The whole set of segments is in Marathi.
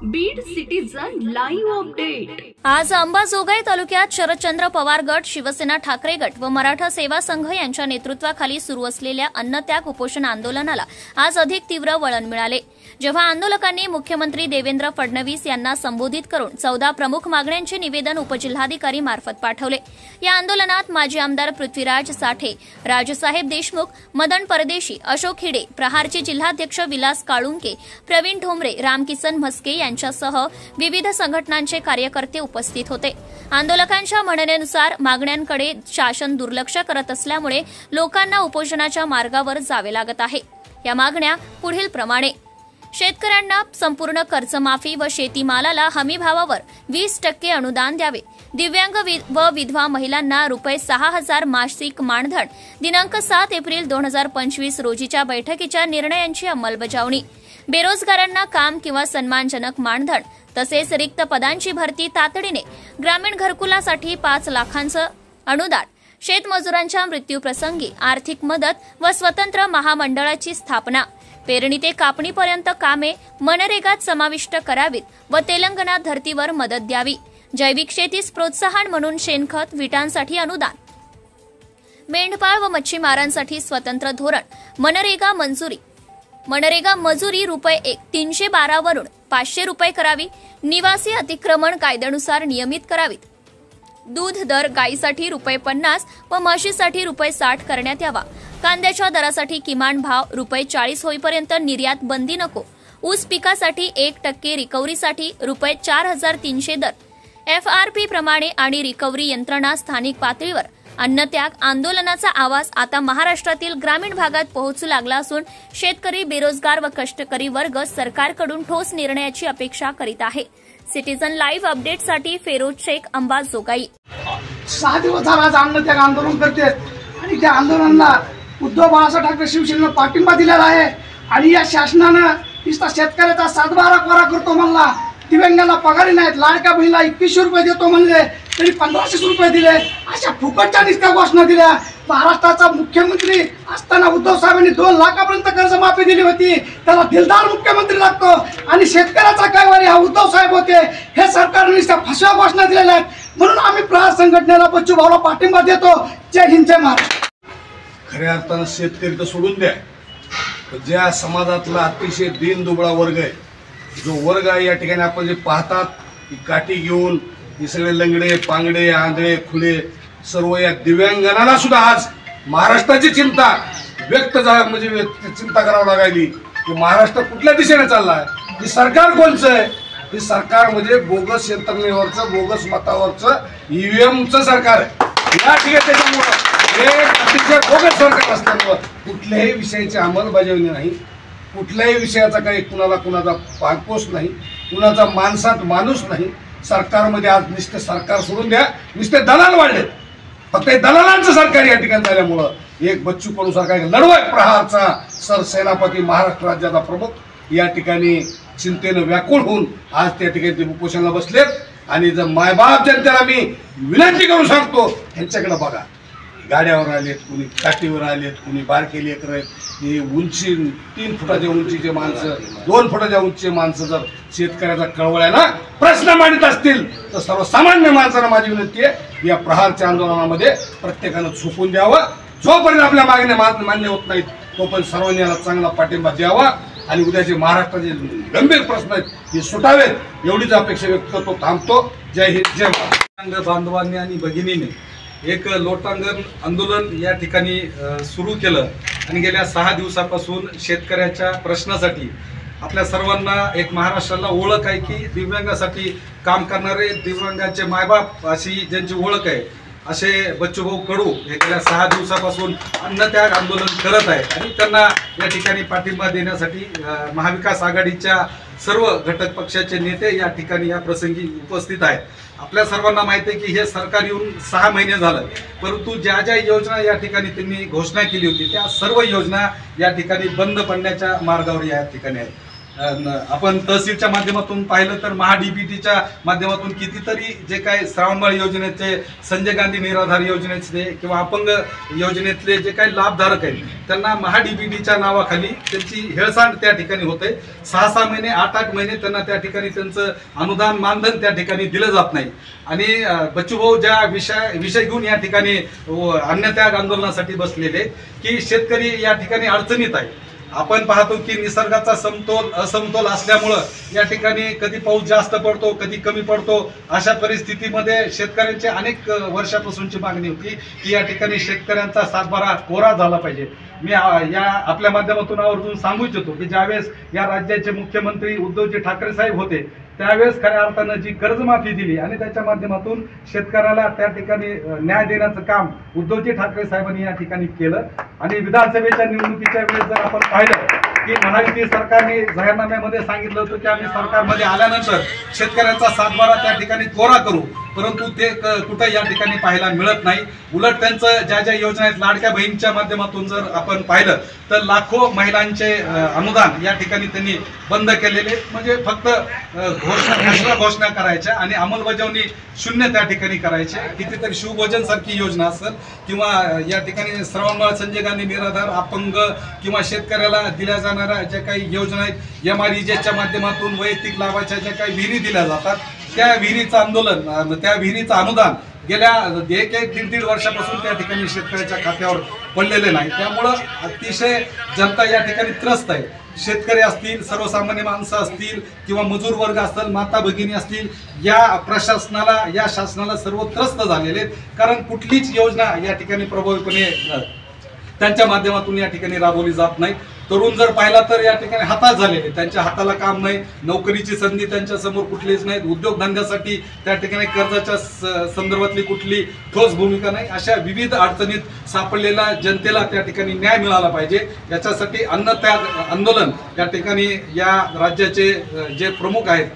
Beed citizen live update. आज अंबाजोगाई तालुक्यात शरदचंद्र पवार गट, शिवसेना ठाकरे गट व मराठा सेवा संघ यांच्या नेतृत्वाखाली सुरू असलेल्या अन्नत्याग उपोषण आंदोलनाला आज अधिक तीव्र वळण मिळाले। जेव्हा आंदोलकांनी मुख्यमंत्री देवेंद्र फडणवीस यांना संबोधित करून 14 प्रमुख मागण्यांचे निवेदन उपजिल्हाधिकारी मार्फत पाठवले। या आंदोलनात माजी आमदार पृथ्वीराज साठे, राजसाहेब देशमुख, मदन परदेशी, अशोक हिडे, प्रहारचे जिल्हाध्यक्ष विलास काळुंके, प्रवीण ठोंबरे, रामकिसन म्हस्के यांच्यासह विविध संघटनांचे कार्यकर्ते उपस्थित होते। आंदोलकांच्या म्हणण्यानुसार मागण्यांकडे शासन दुर्लक्ष करत असल्यामुळे लोकांना उपोषणाच्या मार्गावर जावे लागत आहे। या मागण्या पुढील प्रमाणे: शेतकऱ्यांना संपूर्ण कर्जमाफी व शेतीमालाला हमीभावावर 20% अनुदान द्यावे। दिव्यांग व विधवा महिलांना ₹6,000 मासिक मानधन। दिनांक 7 एप्रिल 2025 रोजीच्या बैठकीच्या निर्णयांची अंमलबजावणी। बेरोजगारांना काम किंवा सन्मानजनक मानधन तसेच रिक्त पदांची भरती तातडीने। ग्रामीण घरकुलासाठी 5 लाखांचं अनुदान। शेतमजुरांच्या मृत्यूप्रसंगी आर्थिक मदत व स्वतंत्र महामंडळाची स्थापना। पेरणी ते कापणीपर्यंत कामे मनरेगात समाविष्ट करावीत व तेलंगणा धर्तीवर मदत द्यावी। जैविक शेतीस प्रोत्साहन म्हणून शेणखत, विटांसाठी अनुदान। मेंढपाळ व मच्छीमारांसाठी स्वतंत्र धोरण। मनरेगा मजुरी ₹312 वरून ₹500 करावी। निवासी अतिक्रमण कायद्यानुसार नियमित करावीत। दूध दर गायीसाठी ₹50 व म्हशीसाठी ₹60 करण्यात यावा। कांद्याच्या दरासाठी किमान भाव ₹40 होईपर्यंत निर्यात बंदी नको। ऊस पिकासाठी 1% रिकव्हरीसाठी ₹4300 दर। FRP प्रमाणे आणि रिकव्हरी यंत्रणा स्थानिक पातळीवर। अन्नत्याग आंदोलनाचा आवाज आता महाराष्ट्रातील ग्रामीण भागात पोहोचू लागला असून शेतकरी, बेरोजगार व कष्टकरी वर्ग सरकारकडून ठोस निर्णयाची अपेक्षा करीत आहे। सिटीजन लाईव्ह अपडेटसाठी फेरोज शेख, अंबाजोगाई। 6 दिवस झाला आज अन्नत्याग आंदोलन करते आणि त्या आंदोलनाला उद्धव बाळासाहेब ठाकरे शिवसेनेनं पाठिंबा दिलेला आहे। आणि या शासनानं नुसता शेतकऱ्याचा 7-12 कोरा करतो म्हणला, दिव्यांगांना पगारी नाहीत, लाडक्या बहिणीला 2100 रुपये देतो म्हणले तरी 1500 रुपये दिले, अशा फुकटच्या नुसत्या घोषणा दिल्या। महाराष्ट्राचा मुख्यमंत्री असताना उद्धव साहेबांनी 2 लाखापर्यंत कर्जमाफी दिली होती, त्याला दिलदार मुख्यमंत्री लागतो। आणि शेतकऱ्याचा काय वारी हा उद्धव साहेब होते। हे सरकारने नुसत्या फसव्या घोषणा दिलेल्या आहेत, म्हणून आम्ही प्रहार संघटनेला बच्चू भाऊला पाठिंबा देतो। जय हिंद, जय महाराष्ट्र। खऱ्या अर्थानं शेतकरी तर सोडून द्या, ज्या समाजातला अतिशय दीन दुबळा वर्ग आहे, जो वर्ग आहे या ठिकाणी आपण जे पाहतात की काठी घेऊन हे सगळे लंगडे, पांगडे, आंधळे, खुले सर्व या दिव्यांगांना सुद्धा आज महाराष्ट्राची चिंता व्यक्त म्हणजे चिंता करावी लागायली की महाराष्ट्र कुठल्या दिशेने चाललाय, हे सरकार कोणचं आहे। हे सरकार म्हणजे बोगस यंत्रणेवरचं, बोगस मतावरचं, EVMचं सरकार आहे। या ठिकाणी त्याच्यामुळं हे अतिशय बोगस सरकार असल्यामुळं कुठल्याही विषयाची अंमलबजावणी नाही, कुठल्याही विषयाचा काही कुणाचा पागपोस नाही, कुणाचा माणसात माणूस नाही। सरकारमध्ये आज नुसते सरकार सोडून द्या, नुसते दलाल वाढले। फक्त दलालांचं सरकार या ठिकाणी झाल्यामुळं एक बच्चू कडू सरकार लढवय प्रहारचा सरसेनापती, महाराष्ट्र राज्याचा प्रमुख या ठिकाणी चिंतेनं व्याकुळ होऊन आज त्या ठिकाणी ते उपोषणाला बसलेत। आणि जर मायबाप जनतेला मी विनंती करून सांगतो, यांच्याकडे बघा, गाड्यावर आलेत, कुणी काठीवर आलेत, कुणी बारके लेकर आहेत, हे उंची 3 फुटाच्या उंचीचे माणसं, 2 फुटाच्या उंचीचे माणसं जर शेतकऱ्याचा कळवळ्यानं प्रश्न मांडत असतील तर सर्वसामान्य माणसांना माझी विनंती आहे, या प्रहारच्या आंदोलनामध्ये प्रत्येकानं झोपून द्यावं। जोपर्यंत आपल्या मागण्या मान्य होत नाहीत तोपर्यंत सर्वांनी याला चांगला पाठिंबा द्यावा आणि उद्याचे महाराष्ट्राचे गंभीर प्रश्न आहेत हे सुटावेत, एवढीच अपेक्षा व्यक्त करतो। थांबतो। जय हिंद, जय महाराष्ट्र। बांधवांनी आणि भगिनीने एक लोटांगण आंदोलन या ठिकाणी सुरू केलं आणि गेल्या 6 दिवसापासून शेतकऱ्याच्या प्रश्नासाठी आपल्या सर्वांना एक महाराष्ट्राला ओळख आहे की दिव्यांगासाठी काम करणारे, दिव्यांगाचे मायबाप अशी ज्यांची ओळख आहे, असे बच्चूभाऊ कडू हे गेल्या 6 दिवसापासून अन्नत्याग आंदोलन करत आहेत। आणि त्यांना या ठिकाणी पाठिंबा देण्यासाठी महाविकास आघाडीच्या सर्व घटक पक्षाचे नेते या ठिकाणी या प्रसंगी उपस्थित आहेत। आपल्या सर्वांना माहिती आहे की हे सरकार येऊन 6 महिने झालं, परंतु ज्या ज्या योजना या ठिकाणी त्यांनी घोषणा केली होती त्या सर्व योजना या ठिकाणी बंद पडण्याच्या मार्गावर या ठिकाणी आहेत। आपण तहसीलच्या माध्यमातून पाहिलं तर महाडीबीटीच्या माध्यमातून कितीतरी जे काही श्रावणबाळ योजनेचे, संजय गांधी निराधार योजनेचे किंवा अपंग योजनेतले जे काही लाभधारक आहेत त्यांना महाडीबीटीच्या नावाखाली त्यांची हेळसांड त्या ठिकाणी होते. 6-6 महिने 8-8 महिने त्यांना त्या ठिकाणी त्यांचं अनुदान मानधन त्या ठिकाणी दिलं जात नाही. आणि बच्चूभाऊ ज्या विषय घेऊन या ठिकाणी अन्नत्याग आंदोलनासाठी बसलेले की शेतकरी या ठिकाणी अडचणीत आहे. आपण पाहतो की निसर्गाचा असमतोल असल्यामुळं या ठिकाणी कधी पाऊस जास्त पडतो, कधी कमी पडतो. अशा परिस्थितीमध्ये शेतकऱ्यांची अनेक वर्षापासूनची मागणी होती की या ठिकाणी शेतकऱ्यांचा सातबारा कोरा झाला पाहिजे. मी या आपल्या माध्यमातून आवर्जून सांगू इच्छितो की ज्यावेळेस या राज्याचे मुख्यमंत्री उद्धवजी ठाकरे साहेब होते त्यावेळेस खऱ्या अर्थानं जी कर्जमाफी दिली आणि त्याच्या माध्यमातून शेतकऱ्याला त्या ठिकाणी न्याय देण्याचं काम उद्धवजी ठाकरे साहेबांनी या ठिकाणी केलं. आणि विधानसभेच्या निवडणुकीच्या वेळेस जर आपण पाहिलं की महायुती सरकारने जाहीरनाम्यामध्ये सांगितलं होतं की आम्ही सरकारमध्ये आल्यानंतर शेतकऱ्यांचा सातबारा त्या ठिकाणी कोरा करू, परंतु ते कुठं या ठिकाणी पाहायला मिळत नाही. उलट त्यांचं ज्या योजना आहेत लाडक्या बहिणीच्या माध्यमातून जर आपण पाहिलं तर लाखो महिलांचे अनुदान या ठिकाणी त्यांनी बंद केलेले. म्हणजे फक्त घोषणा करायच्या आणि अंमलबजावणी शून्य त्या ठिकाणी करायचे. कितीतरी शिवभोजन सारखी योजना असेल किंवा या ठिकाणी श्रावणबाळ, संजय गांधी निराधार, अपंग किंवा शेतकऱ्याला दिल्या जाणाऱ्या ज्या काही योजना आहेत, MREJच्या माध्यमातून वैयक्तिक लाभाच्या ज्या काही विहिरी दिल्या जातात त्या विहिरीचं आंदोलन, त्या विहिरीचं अनुदान गेल्या 1-1-1.5 वर्षापासून त्या ठिकाणी शेतकऱ्याच्या खात्यावर पडलेले नाही. त्यामुळं अतिशय जनता या ठिकाणी त्रस्त आहे. शेतकरी असतील, सर्वसामान्य माणसं असतील किंवा मजूर वर्ग असतील, माता भगिनी असतील, या प्रशासनाला, या शासनाला सर्व त्रस्त झालेले आहेत. कारण कुठलीच योजना या ठिकाणी प्रभावीपणे त्यांच्या माध्यमातून या ठिकाणी राबवली जात नाही. तरुण जर पाहिला तर या ठिकाणी हताश झालेले, त्यांच्या हाताला काम नाही, नोकरीची संधी त्यांच्या समोर कुठलीच नाही, उद्योगधंद्यासाठी त्या ठिकाणी कर्जाच्या संदर्भातली कुठली ठोस भूमिका नाही. अशा विविध अडचणीत सापडलेल्या जनतेला त्या ठिकाणी न्याय मिळाला पाहिजे. याच्यासाठी अन्नत्याग आंदोलन या ठिकाणी या राज्याचे जे प्रमुख आहेत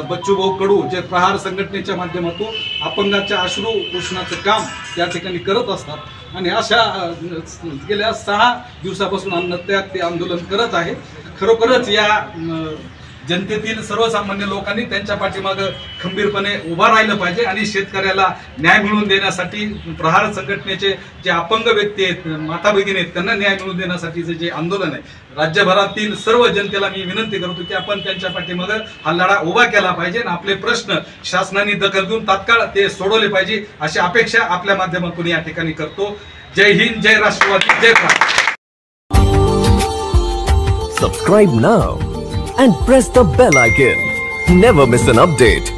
बच्चूभाऊ कडू, जे प्रहार संघटनेच्या माध्यमातून अपंगाच्या अश्रू पुसण्याचं काम त्या ठिकाणी करत असतात. आणि अशा गेल्या 6 दिवसापासून अन्नत्याग ते आंदोलन करत आहे. खरोखरच या जनतेतील सर्वसामान्य लोकांनी त्यांच्या पाठीमागं खंबीरपणे उभा राहिलं पाहिजे आणि शेतकऱ्याला न्याय मिळवून देण्यासाठी प्रहार संघटनेचे जे अपंग व्यक्ती आहेत, माता भगिनी आहेत, त्यांना न्याय मिळवून देण्यासाठीचे जे आंदोलन आहे, राज्यभरातील सर्व जनतेला मी विनंती करतो की आपण त्यांच्या पाठीमागं हा लढा उभा केला पाहिजे आणि आपले प्रश्न शासनाने दखल घेऊन तात्काळ ते सोडवले पाहिजे अशी अपेक्षा आपल्या माध्यमातून या ठिकाणी करतो. जय हिंद, जय राष्ट्रवादी, जय Bharat. Subscribe now and press the bell icon. Never miss an update.